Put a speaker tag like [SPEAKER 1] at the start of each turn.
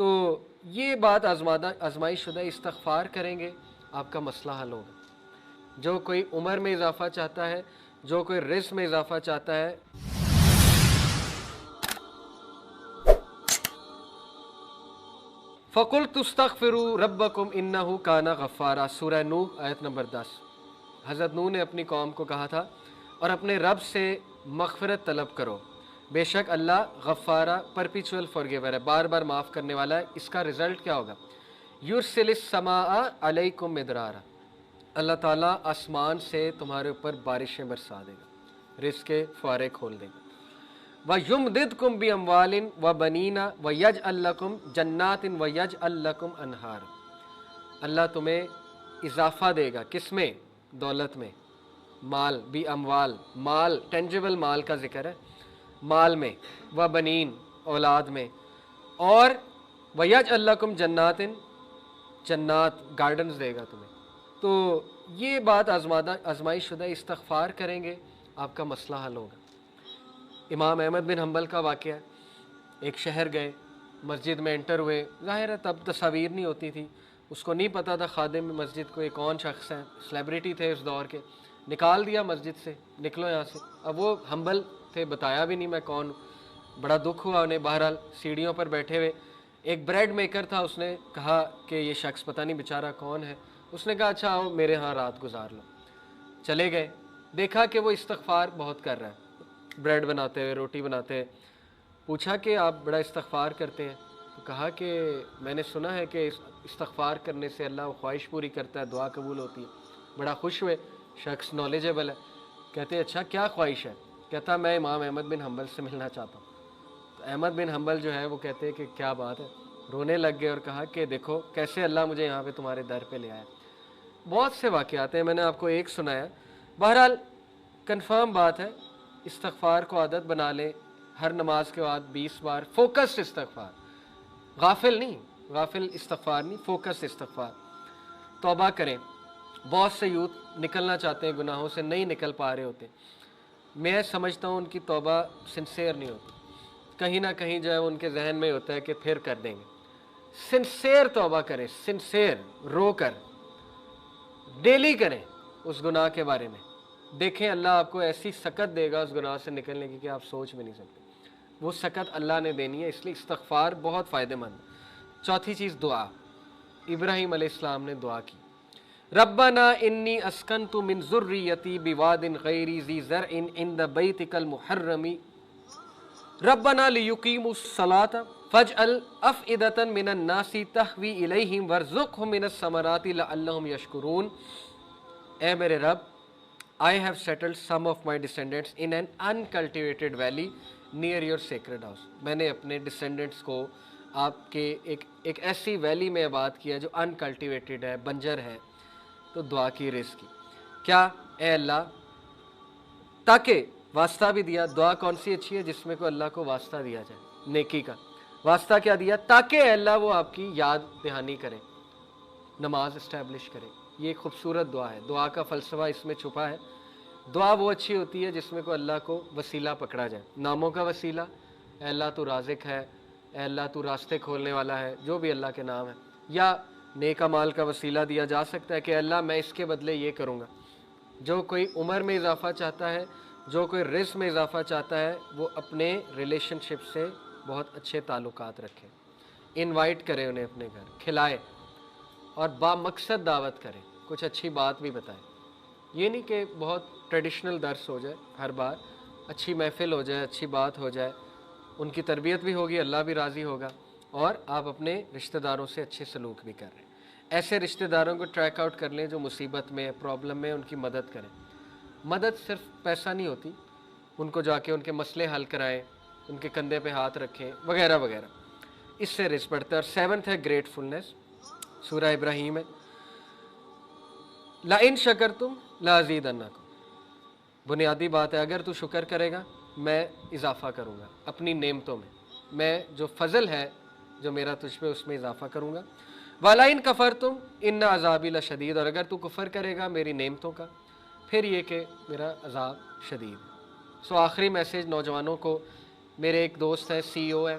[SPEAKER 1] تو یہ بات آزمائش شدہ استغفار کریں گے آپ کا مسئلہ حل ہوگا۔ جو کوئی عمر میں اضافہ چاہتا ہے، جو کوئی رزق میں اضافہ چاہتا ہے، فَقُلْتُ اسْتَغْفِرُوا رَبَّكُمْ إِنَّهُ كَانَ غَفَّارًا، سورہ نوح آیت نمبر 10۔ حضرت نوح نے اپنی قوم کو کہا تھا اور اپنے رب سے مغفرت طلب کرو، بے شک اللہ غفارہ پرپیچول فارگیور ہے، بار بار معاف کرنے والا ہے۔ اس کا رزلٹ کیا ہوگا؟ یرسل السماء علیکم مدرارا، اللہ تعالیٰ آسمان سے تمہارے اوپر بارشیں برسا دے گا، رزق کے فوارے کھول دے گا۔ وَيُمْدِدْكُمْ بِأَمْوَالٍ وَبَنِينَ وَيَجْعَلْ لَكُمْ جَنَّاتٍ وَيَجْعَلْ لَكُمْ أَنْهَارًا، اللہ تمہیں اضافہ دے گا، کس میں؟ دولت میں، مال بھی، اموال، مال ٹینجیبل مال کا ذکر ہے، مال میں، وبنین اولاد میں، اور وَيَجْعَلْ لَكُمْ جَنَّاتٍ جنات گارڈنز دے گا تمہیں۔ تو یہ بات آزمائش شدہ استغفار کریں گے آپ کا مسئلہ حل ہوگا۔ امام احمد بن حنبل کا واقعہ ہے، ایک شہر گئے، مسجد میں انٹر ہوئے، ظاہر ہے تب تصاویر نہیں ہوتی تھی، اس کو نہیں پتہ تھا خادم مسجد کو یہ کون شخص ہے، سیلیبریٹی تھے اس دور کے، نکال دیا مسجد سے، نکلو یہاں سے۔ اب وہ حنبل تھے، بتایا بھی نہیں میں کون ہوں، بڑا دکھ ہوا انہیں۔ بہرحال سیڑھیوں پر بیٹھے ہوئے ایک بریڈ میکر تھا، اس نے کہا کہ یہ شخص پتہ نہیں بیچارہ کون ہے، اس نے کہا اچھا آؤ میرے ہاں رات گزار لو۔ چلے گئے، دیکھا کہ وہ استغفار بہت کر رہا ہے، بریڈ بناتے ہوئے، روٹی بناتے ہوئے۔ پوچھا کہ آپ بڑا استغفار کرتے ہیں؟ تو کہا کہ میں نے سنا ہے کہ استغفار کرنے سے اللہ وہ خواہش پوری کرتا ہے، دعا قبول ہوتی ہے۔ بڑا خوش ہوئے، شخص نالجیبل ہے، کہتے اچھا کیا خواہش ہے؟ کہتا میں امام احمد بن حنبل سے ملنا چاہتا ہوں۔ تو احمد بن حنبل جو ہے وہ کہتے ہیں کہ کیا بات ہے، رونے لگ گئے اور کہا کہ دیکھو کیسے اللہ مجھے یہاں پہ تمہارے در پہ لے آیا۔ بہت سے واقعات ہیں، میں نے آپ کو ایک سنایا۔ بہرحال کنفرم بات ہے، استغفار کو عادت بنا لیں، ہر نماز کے بعد 20 بار فوکس استغفار، غافل نہیں، غافل استغفار نہیں، فوکس استغفار۔ توبہ کریں، بہت سے یوتھ نکلنا چاہتے ہیں گناہوں سے، نہیں نکل پا رہے ہوتے، میں سمجھتا ہوں ان کی توبہ سنسیئر نہیں ہوتی، کہیں نہ کہیں جو ہے ان کے ذہن میں ہوتا ہے کہ پھر کر دیں گے۔ سنسیئر توبہ کریں، سنسیئر، رو کر، ڈیلی کریں اس گناہ کے بارے میں، دیکھیں اللہ آپ کو ایسی سکت دے گا اس گناہ سے نکلنے کی کہ آپ سوچ بھی نہیں سکتے، وہ سکت اللہ نے دینی ہے، اس لیے استغفار بہت فائدہ مند ہے۔ چوتھی چیز دعا، ابراہیم علیہ السلام نے دعا کی، ربنا انی اسکنت من ذریتی بواد غیر ذی زرع عند بیتک المحرم ربنا لیقیموا الصلاۃ فاجعل افئدۃ من الناس تہوی الیہم وارزقہم من الثمرات لعلہم یشکرون۔ اے میرے رب، I have settled some of my descendants in an uncultivated valley near your sacred house۔ میں نے اپنے ڈسینڈنٹس کو آپ کے ایک ایسی ویلی میں آباد کیا جو انکلٹیویٹڈ ہے، بنجر ہے۔ تو دعا کی، رزق کی، کیا؟ اے اللہ، تاکہ واسطہ بھی دیا، دعا کون سی اچھی ہے جس میں کو اللہ کو واسطہ دیا جائے، نیکی کا واسطہ کیا دیا؟ تاکہ اے اللہ وہ آپ کی یاد دہانی کریں، نماز اسٹیبلش کریں۔ یہ ایک خوبصورت دعا ہے، دعا کا فلسفہ اس میں چھپا ہے۔ دعا وہ اچھی ہوتی ہے جس میں کو اللہ کو وسیلہ پکڑا جائے، ناموں کا وسیلہ، اے اللہ تو رازق ہے، اے اللہ تو راستے کھولنے والا ہے، جو بھی اللہ کے نام ہے، یا نیک اعمال کا وسیلہ دیا جا سکتا ہے کہ اللہ میں اس کے بدلے یہ کروں گا۔ جو کوئی عمر میں اضافہ چاہتا ہے، جو کوئی رزق میں اضافہ چاہتا ہے، وہ اپنے ریلیشن شپ سے بہت اچھے تعلقات رکھے، انوائٹ کرے انہیں اپنے گھر، کھلائے اور با مقصد دعوت کرے، کچھ اچھی بات بھی بتائے۔ یہ نہیں کہ بہت ٹریڈیشنل درس ہو جائے، ہر بار اچھی محفل ہو جائے، اچھی بات ہو جائے، ان کی تربیت بھی ہوگی، اللہ بھی راضی ہوگا، اور آپ اپنے رشتہ داروں سے اچھے سلوک بھی کر رہے ہیں۔ ایسے رشتہ داروں کو ٹریک آؤٹ کر لیں جو مصیبت میں، پرابلم میں، ان کی مدد کریں۔ مدد صرف پیسہ نہیں ہوتی، ان کو جا کے ان کے مسئلے حل کرائیں، ان کے کندھے پہ ہاتھ رکھیں، وغیرہ وغیرہ، اس سے رزق بڑھتا ہے۔ اور 7 ہے گریٹفلنس، سورہ ابراہیم ہے، لَإِن شَكَرْتُمْ لَأَزِيدَنَّكُمْ، بنیادی بات ہے، اگر تو شکر کرے گا میں اضافہ کروں گا اپنی نعمتوں میں جو فضل ہے جو میرا تجھ پہ، اس میں اضافہ کروں گا۔ وَلَئِن كَفَرْتُمْ إِنَّ عَذَابِي لَشَدِيدٌ، اور اگر تو کفر کرے گا میری نعمتوں کا، پھر یہ کہ میرا عذاب شدید ہے۔ آخری میسیج نوجوانوں کو، میرے ایک دوست ہے، CEO ہے،